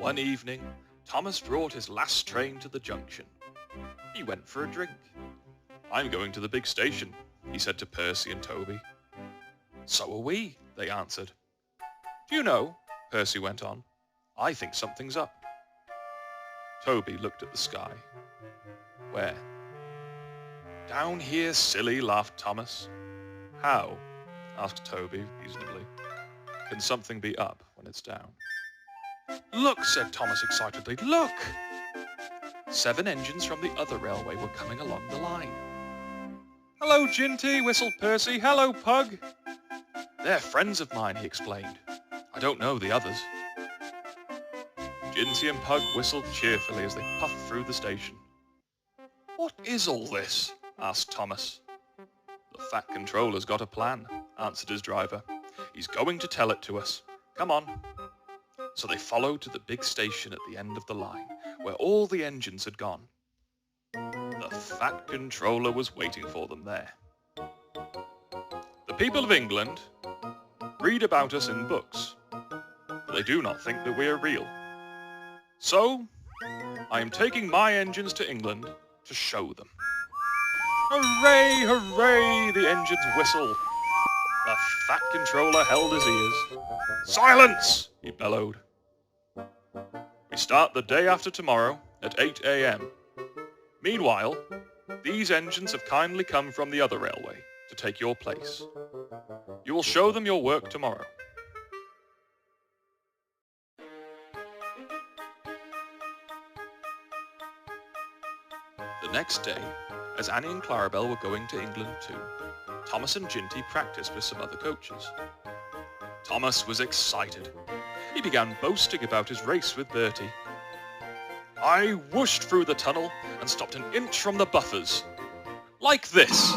One evening, Thomas brought his last train to the junction. He went for a drink. "I'm going to the big station," he said to Percy and Toby. "So are we," they answered. "Do you know," Percy went on, "I think something's up." Toby looked at the sky. "Where?" "Down here, silly," laughed Thomas. "How?" asked Toby reasonably. "Can something be up when it's down?" "Look," said Thomas excitedly, "look!" 7 engines from the other railway were coming along the line. "Hello, Ginty," whistled Percy. "Hello, Pug." "They're friends of mine," he explained. "I don't know the others." Ginty and Pug whistled cheerfully as they puffed through the station. "What is all this?" asked Thomas. "The Fat Controller's got a plan," answered his driver. "He's going to tell it to us. Come on." So they followed to the big station at the end of the line, where all the engines had gone. The Fat Controller was waiting for them there. "The people of England read about us in books, but they do not think that we are real. So, I am taking my engines to England to show them." "Hooray, hooray!" the engines whistled. The Fat Controller held his ears. "Silence!" he bellowed. "We start the day after tomorrow at 8 a.m. Meanwhile, these engines have kindly come from the other railway to take your place. You will show them your work tomorrow." The next day, as Annie and Clarabel were going to England too, Thomas and Ginty practiced with some other coaches. Thomas was excited. He began boasting about his race with Bertie. "I whooshed through the tunnel and stopped an inch from the buffers. Like this."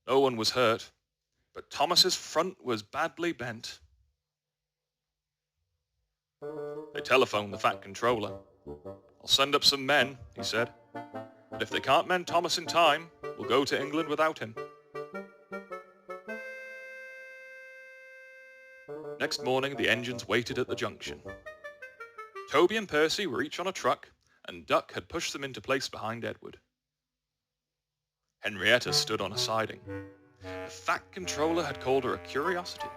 No one was hurt, but Thomas's front was badly bent. They telephoned the Fat Controller. "I'll send up some men," he said. "But if they can't mend Thomas in time, we'll go to England without him." Next morning, the engines waited at the junction. Toby and Percy were each on a truck, and Duck had pushed them into place behind Edward. Henrietta stood on a siding. The Fat Controller had called her a curiosity.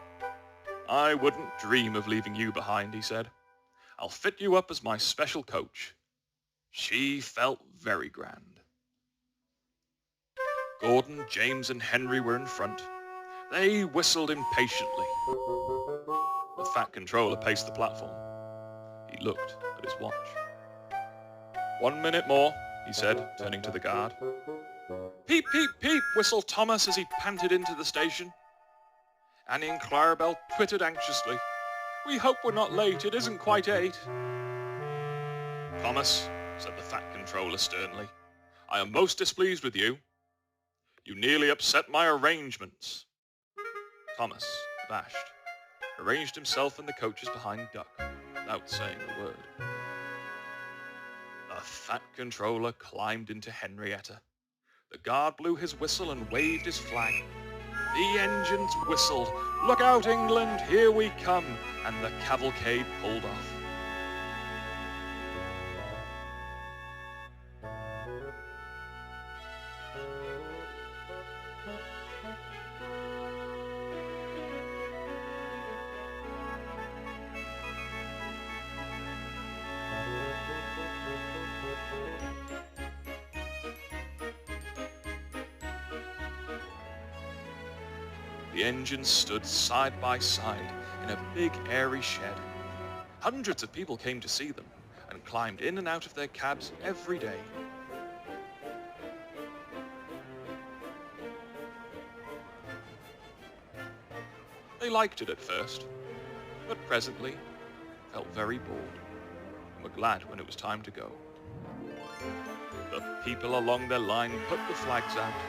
"I wouldn't dream of leaving you behind," he said. "I'll fit you up as my special coach." She felt very grand. Gordon, James, and Henry were in front. They whistled impatiently. The Fat Controller paced the platform. He looked at his watch. "1 minute more," he said, turning to the guard. "Peep, peep, peep," whistled Thomas as he panted into the station. Annie and Clarabel twittered anxiously. "We hope we're not late. It isn't quite 8. "Thomas," said the Fat Controller sternly, "I am most displeased with you. You nearly upset my arrangements." Thomas, abashed, arranged himself in the coaches behind Duck, without saying a word. The Fat Controller climbed into Henrietta. The guard blew his whistle and waved his flag. The engines whistled. "Look out, England, here we come," and the cavalcade pulled off. The engines stood side by side in a big airy shed. Hundreds of people came to see them and climbed in and out of their cabs every day. They liked it at first, but presently felt very bored and were glad when it was time to go. The people along their line put the flags out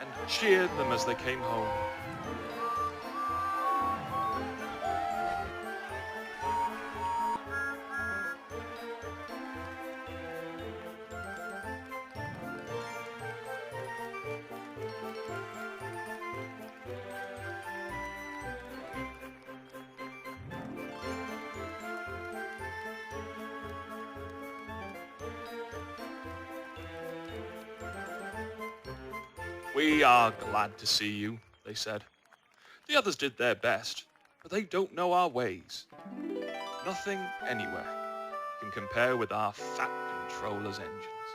and cheered them as they came home. We are glad to see you, they said. The others did their best, but they don't know our ways. Nothing anywhere can compare with our fat controller's engines.